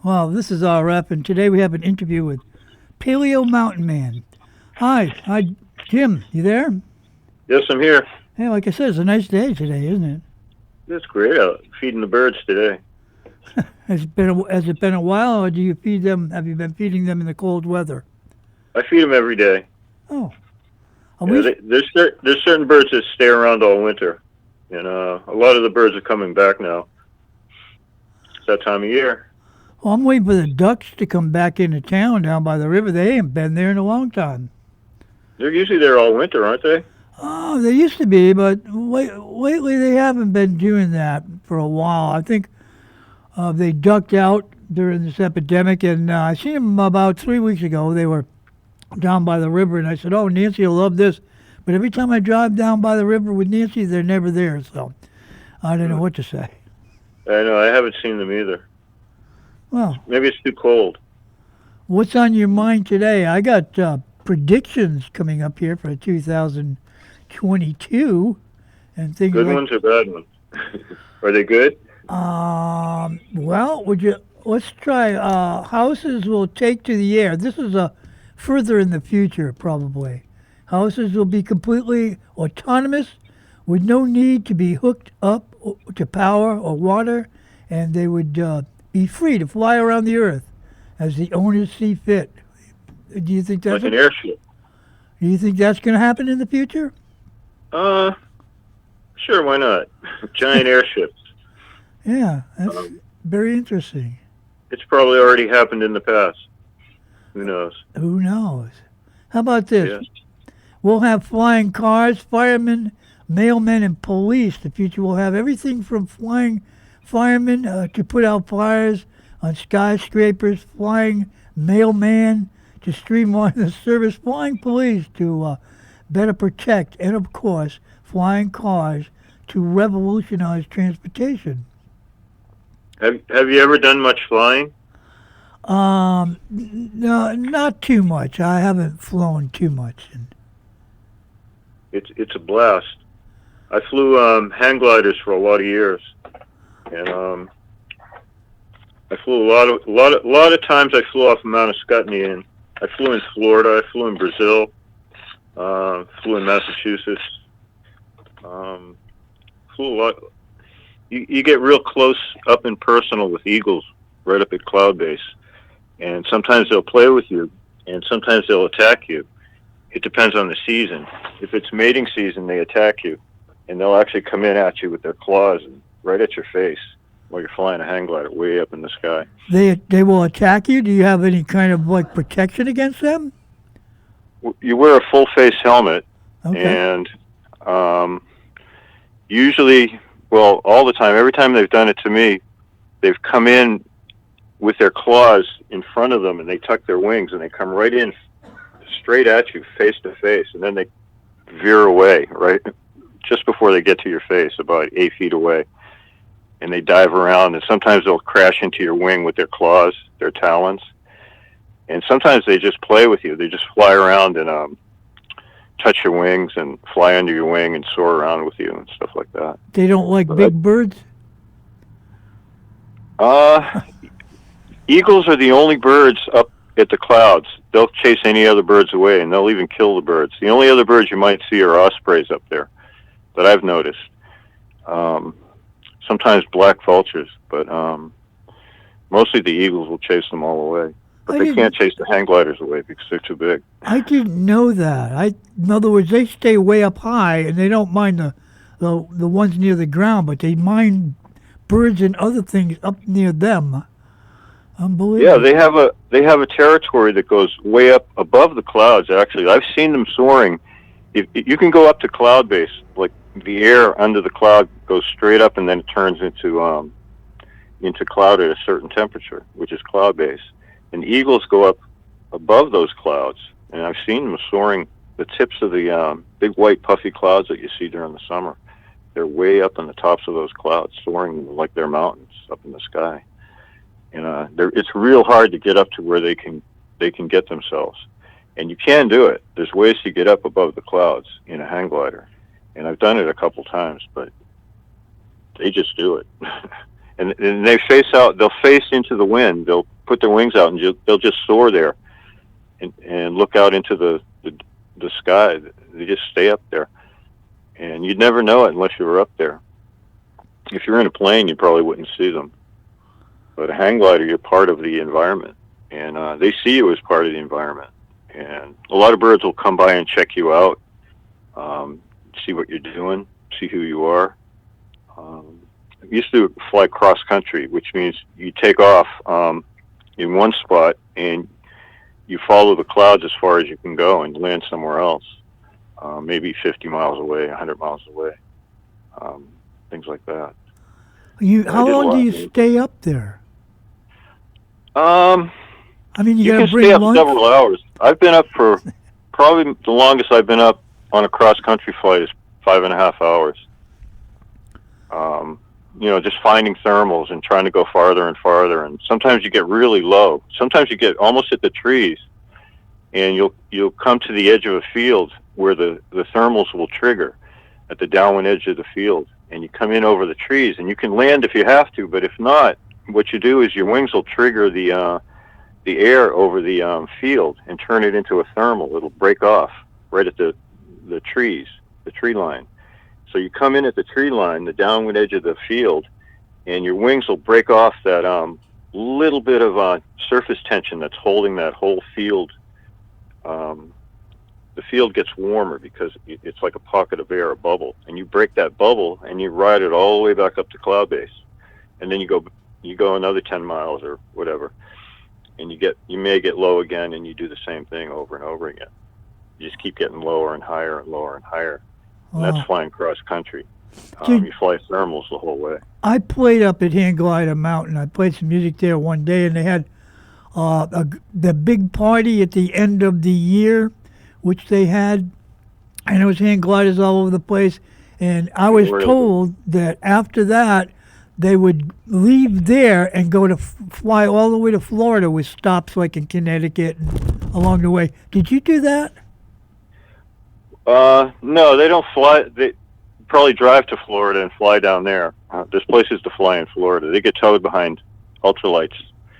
Well, this is RF, and today we have an interview with Paleo Mountain Man. Hi, Jim. You there? Yes, I'm here. Hey, like I said, it's a nice day today, isn't it? It's great out feeding the birds today. Has it been a while, or do you feed them? Have you been feeding them in the cold weather? I feed them every day. Oh, are Yeah, we? there's certain birds that stay around all winter, and a lot of the birds are coming back now. It's that time of year. Well, I'm waiting for the ducks to come back into town down by the river. They ain't been there in a long time. They're usually there all winter, aren't they? Oh, they used to be, but lately they haven't been doing that for a while. I think they ducked out during this epidemic, and I seen them about 3 weeks ago. They were down by the river, and I said, "Oh, Nancy will love this." But every time I drive down by the river with Nancy, they're never there. So I don't know Hmm. what to say. I know. I haven't seen them either. Well, Maybe it's too cold. what's on your mind today? I got predictions coming up here for 2022 and things Good like. ones or bad ones? Are they good? Well, would you? Let's try. Houses will take to the air. This is further in the future, probably. Houses will be completely autonomous with no need to be hooked up to power or water, and they would be free to fly around the earth as the owners see fit. Do you think Like an airship? do you think that's going to happen in the future? Uh, sure. Why not? Giant airships. Yeah, that's Um, very interesting. it's probably already happened in the past. Who knows? Who knows? How about this? Yeah. We'll have flying cars, firemen, mailmen, and police. The future will have everything from flying firemen to put out fires on skyscrapers, flying mailman to streamline the service, flying police to better protect, and of course, flying cars to revolutionize transportation. Have you ever done much flying? No, not too much. I haven't flown too much. It's a blast. I flew hang gliders for a lot of years, and I flew a lot of times. I flew off Mount Scottney, and I flew in Florida. I flew in Brazil. Flew in Massachusetts. Um, flew a lot. You get real close up and personal with eagles right up at Cloud Base, and sometimes they'll play with you, and sometimes they'll attack you. It depends on the season. If it's mating season, they attack you, and they'll actually come in at you with their claws and right at your face while you're flying a hang glider way up in the sky. They will attack you. Do you have any kind of like protection against them? You wear a full face helmet, Okay. and um, usually, well, all the time, every time they've done it to me, they've come in with their claws in front of them, and they tuck their wings, and they come right in straight at you, face to face, and then they veer away, right, just before they get to your face, about 8 feet away, and they dive around, and sometimes they'll crash into your wing with their claws, their talons, and sometimes they just play with you. They just fly around and touch your wings and fly under your wing and soar around with you and stuff like that. They don't like But, big birds. uh, eagles are the only birds up at the clouds. They'll chase any other birds away, and they'll even kill the birds. The only other birds you might see are ospreys up there that I've noticed. Um, Sometimes black vultures, but mostly the eagles will chase them all away. But I they didn't. can't chase the hang gliders away because they're too big. I didn't know that. In other words, they stay way up high and they don't mind the ones near the ground, but they mind birds and other things up near them. Yeah, Unbelievable. they have a territory that goes way up above the clouds. Actually, I've seen them soaring. If you can go up to cloud base, like the air under the cloud goes straight up, and then it turns into cloud at a certain temperature, which is cloud base. And eagles go up above those clouds, and I've seen them soaring. The tips of the big white puffy clouds that you see during the summer, they're way up on the tops of those clouds, soaring like they're mountains up in the sky. And it's real hard to get up to where they can get themselves. And you can do it. There's ways to get up above the clouds in a hang glider, and I've done it a couple times, but they just do it. and they face out. They'll face into the wind. They'll put their wings out, and they'll just soar there, and look out into the sky. They just stay up there, and you'd never know it unless you were up there. If you're in a plane, you probably wouldn't see them. But a hang glider, you're part of the environment, and they see you as part of the environment. And a lot of birds will come by and check you out, see what you're doing, see who you are. I used to fly cross country, which means you take off in one spot and you follow the clouds as far as you can go and land somewhere else, maybe 50 miles away, 100 miles away, things like that. How long do you stay up there? I mean, you gotta can bring stay up lunch? several hours. I've been up for probably the longest I've been up on a cross country flight is 5.5 hours. Just finding thermals and trying to go farther and farther. And sometimes you get really low. Sometimes you get almost at the trees, and you'll come to the edge of a field where the thermals will trigger at the downwind edge of the field. And you come in over the trees, and you can land if you have to. But if not, what you do is your wings will trigger the air over the field and turn it into a thermal. It'll break off right at the trees, the tree line. So you come in at the tree line, the downwind edge of the field, and your wings will break off that little bit of surface tension that's holding that whole field. The field gets warmer because it's like a pocket of air, a bubble, and you break that bubble and you ride it all the way back up to cloud base, and then you go another 10 miles or whatever, and you may get low again, and you do the same thing over and over again. You just keep getting lower and higher and lower and higher. And that's flying cross country. You fly thermals the whole way. I played up at Hang Glider Mountain. I played some music there one day, and they had the big party at the end of the year, which they had, and it was hang gliders all over the place. And I was told that after that, they would leave there and go to fly all the way to Florida with stops like in Connecticut and along the way. Did you do that? No, they don't fly. They probably drive to Florida and fly down there. There's places to fly in Florida. They get towed behind ultralights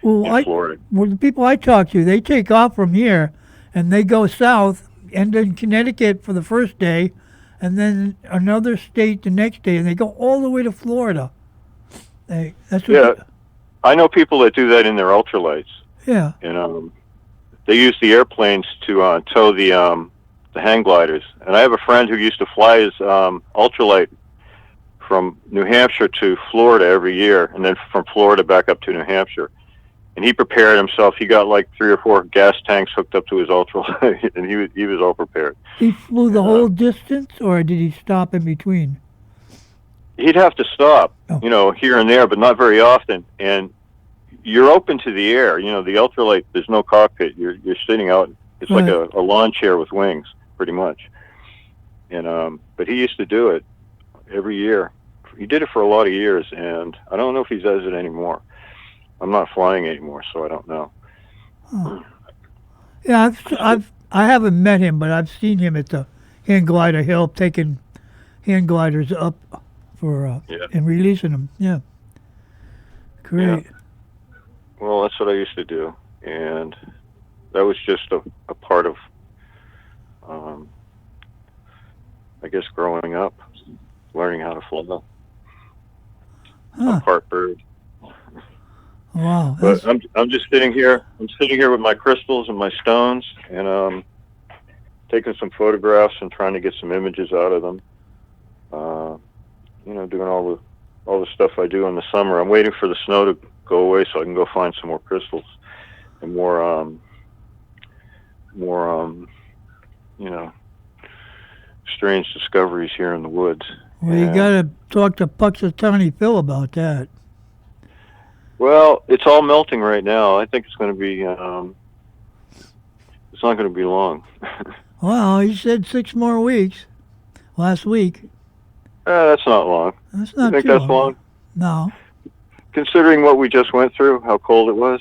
in Florida. Well, the people I talk to, they take off from here and they go south, end in Connecticut for the first day, and then another state the next day, and they go all the way to Florida. I know people that do that in their ultralights. Yeah. And they use the airplanes to tow the hang gliders. And I have a friend who used to fly his ultralight from New Hampshire to Florida every year, and then from Florida back up to New Hampshire. And he prepared himself. He got like 3 or 4 gas tanks hooked up to his ultralight, and he was all prepared. He flew the whole distance, or did he stop in between? He'd have to stop, here and there, but not very often. And you're open to the air. The ultralight, there's no cockpit. You're sitting out. It's like a lawn chair with wings, pretty much. And but he used to do it every year. He did it for a lot of years, and I don't know if he does it anymore. I'm not flying anymore, so I don't know. Oh. Yeah, I haven't met him, but I've seen him at the hang glider hill taking hang gliders up for and releasing them. Yeah, great. Yeah. Well, that's what I used to do, and that was just a part of, I guess, growing up, learning how to fly. I'm part bird. Wow. But I'm just sitting here. I'm sitting here with my crystals and my stones, and taking some photographs and trying to get some images out of them. Doing all the stuff I do in the summer. I'm waiting for the snow to go away so I can go find some more crystals and more strange discoveries here in the woods. Well, you got to talk to Puxatawny Phil about that. Well, it's all melting right now. I think it's going to be. It's not going to be long. Well, he said 6 more weeks. Last week. That's not long. That's not you think too that's long? No. Considering what we just went through, how cold it was.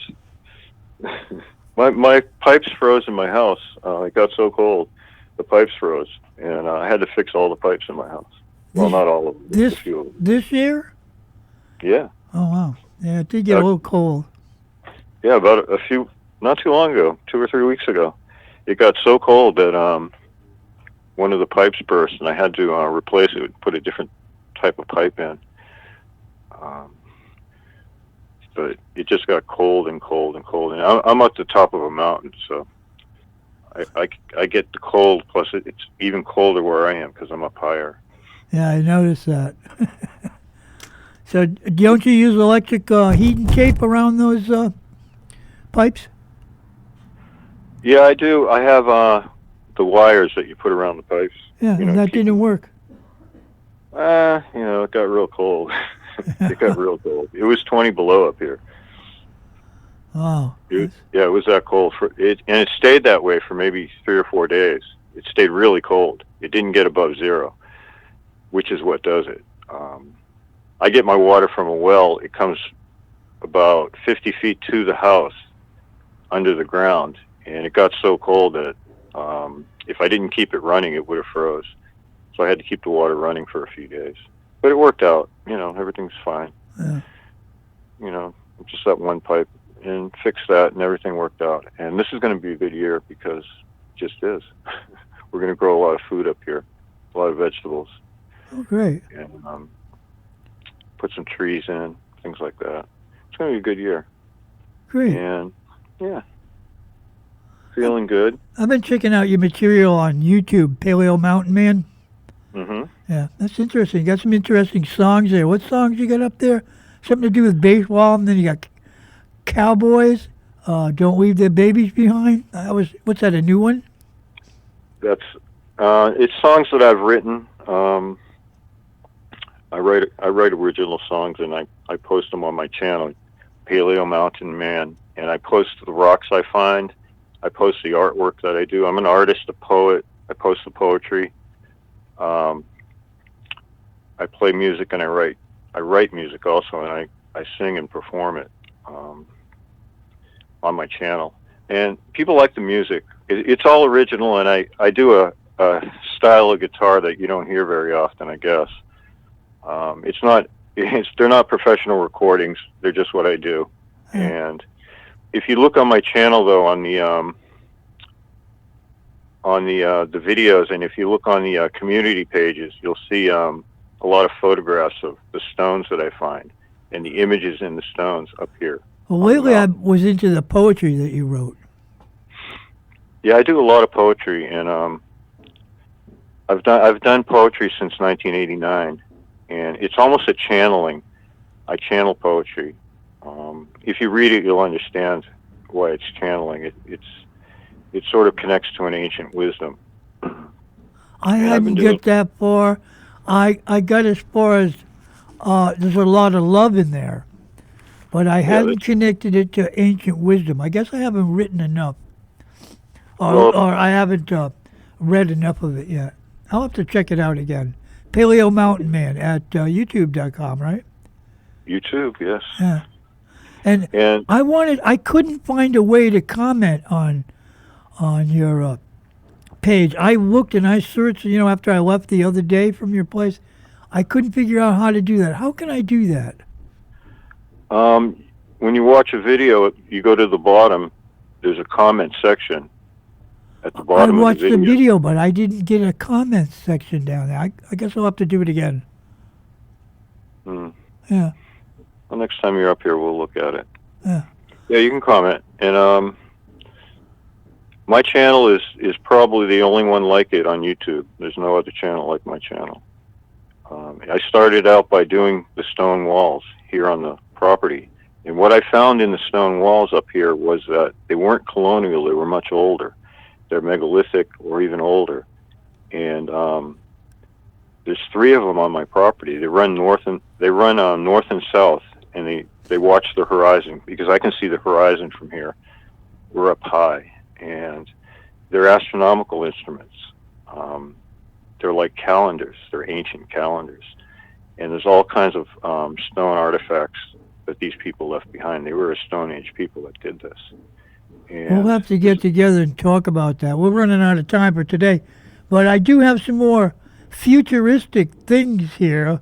my pipes froze in my house. It got so cold, the pipes froze, and I had to fix all the pipes in my house. Well, not all of them. Just a few of them. This year? Yeah. Oh wow. Yeah, it did get a Uh, little cold. yeah, about a few, not too long ago, 2 or 3 weeks ago, it got so cold that one of the pipes burst, and I had to replace it, put a different type of pipe in. Um, but it just got cold and cold and cold. And I'm at the top of a mountain, so I get the cold. Plus, it's even colder where I am because I'm up higher. Yeah, I noticed that. So don't you use electric heating tape around those pipes? Yeah, I do. I have the wires that you put around the pipes. Yeah, You and know, that didn't work. it got real cold. It got real cold. It was 20 below up here. Wow. Yeah, it was that cold for it, and it stayed that way for maybe 3 or 4 days. It stayed really cold. It didn't get above zero, which is what does it. I get my water from a well. It comes about 50 feet to the house under the ground, and it got so cold that if I didn't keep it running, it would have froze. So I had to keep the water running for a few days. But it worked out. Everything's fine. Yeah. Just that one pipe and fixed that, and everything worked out. And this is going to be a good year because it just is. We're going to grow a lot of food up here, a lot of vegetables, Oh, great. and put some trees in, things like that. It's going to be a good year. Great. And, yeah, feeling good. I've been checking out your material on YouTube, Paleo Mountain Man. Mm-hmm. Yeah, that's interesting. You got some interesting songs there. What songs you got up there? Something to do with baseball, and then you got Cowboys. Don't leave their babies behind. What's that? A new one? That's it's songs that I've written. I write original songs, and I post them on my channel, Paleo Mountain Man, and I post the rocks I find. I post the artwork that I do. I'm an artist, a poet. I post the poetry. I play music, and I write music also, and I sing and perform it on my channel. And people like the music. It's all original, and I do a style of guitar that you don't hear very often, I guess. They're not professional recordings. They're just what I do. And if you look on my channel, though, on the videos, and if you look on the community pages, you'll see a lot of photographs of the stones that I find and the images in the stones up here. Well, lately I was into the poetry that you wrote. Yeah, I do a lot of poetry, and I've done poetry since 1989, and it's almost a channeling. I channel poetry. If you read it, you'll understand why it's channeling. It sort of connects to an ancient wisdom. I hadn't get that far. I got as far as there's a lot of love in there, but I hadn't connected it to ancient wisdom. I guess I haven't written enough, or I haven't read enough of it yet. I'll have to check it out again. Paleo Mountain Man at YouTube.com, right? YouTube, yes. Yeah. And I couldn't find a way to comment on your page. I looked and I searched, after I left the other day from your place, I couldn't figure out how to do that. How can I do that? When you watch a video, you go to the bottom. There's a comment section at the bottom. I watched of the video, but I didn't get a comment section down there. I guess I'll have to do it again. Yeah. Well, next time you're up here, we'll look at it. Yeah. Yeah, you can comment. And my channel is probably the only one like it on YouTube. There's no other channel like my channel. I started out by doing the stone walls here on the property. And what I found in the stone walls up here was that they weren't colonial. They were much older. They're megalithic or even older. And there's 3 of them on my property. They run north and south, and they watch the horizon, because I can see the horizon from here. We're up high, and they're astronomical instruments. They're like calendars. They're ancient calendars. And there's all kinds of stone artifacts that these people left behind. They were a Stone Age people that did this. And we'll have to get together and talk about that. We're running out of time for today. But I do have some more futuristic things here.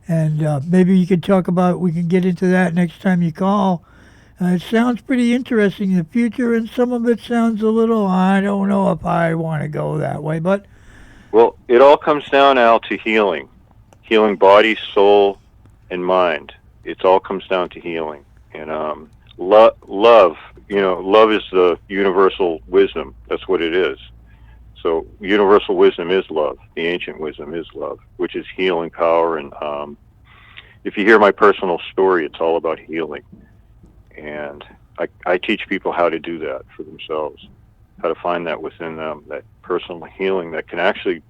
And maybe you could talk about, we can get into that next time you call. It sounds pretty interesting in the future, and some of it sounds a little, I don't know if I want to go that way, but Well, it all comes down, Al, to healing body, soul, and mind. It all comes down to healing. And love, love is the universal wisdom. That's what it is. So universal wisdom is love. The ancient wisdom is love, which is healing power. And if you hear my personal story, it's all about healing. And I teach people how to do that for themselves, how to find that within them, that personal healing that can actually,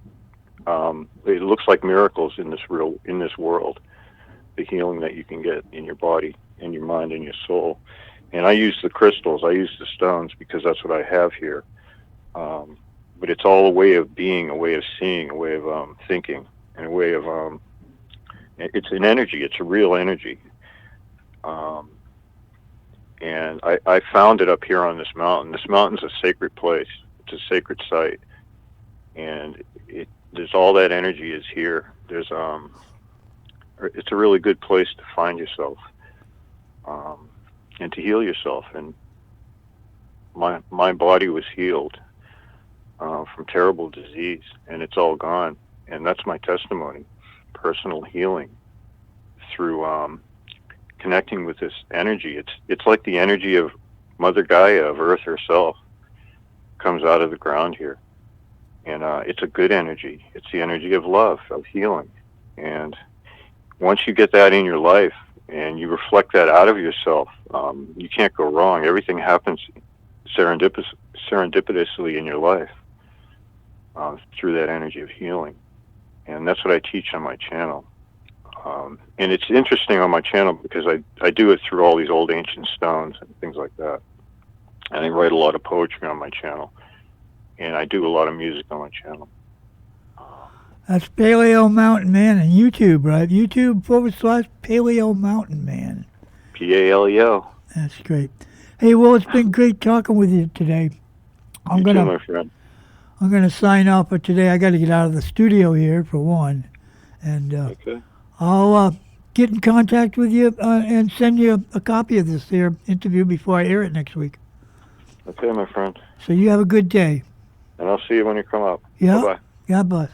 it looks like miracles in this world, the healing that you can get in your body, in your mind, and your soul. And I use the crystals, I use the stones because that's what I have here. But it's all a way of being, a way of seeing, a way of thinking, and a way of, it's an energy, it's a real energy. And I found it up here on this mountain. This mountain's a sacred place. It's a sacred site. And there's all that energy is here. It's a really good place to find yourself, and to heal yourself. And my body was healed from terrible disease, and it's all gone. And that's my testimony, personal healing through connecting with this energy. It's like the energy of Mother Gaia, of Earth herself, comes out of the ground here. And it's a good energy. It's the energy of love, of healing. And once you get that in your life and you reflect that out of yourself, you can't go wrong. Everything happens serendipitously in your life through that energy of healing. And that's what I teach on my channel. And it's interesting on my channel because I do it through all these old ancient stones and things like that. And I write a lot of poetry on my channel. And I do a lot of music on my channel. that's Paleo Mountain Man on YouTube, right? YouTube/Paleo Mountain Man. Paleo. That's great. Hey, well, it's been great talking with you today. You too, my friend. I'm gonna sign off for today. I got to get out of the studio here for one, and Okay. I'll get in contact with you and send you a copy of this here interview before I air it next week. Okay, my friend. So you have a good day. And I'll see you when you come up. Yeah. Bye-bye. God bless.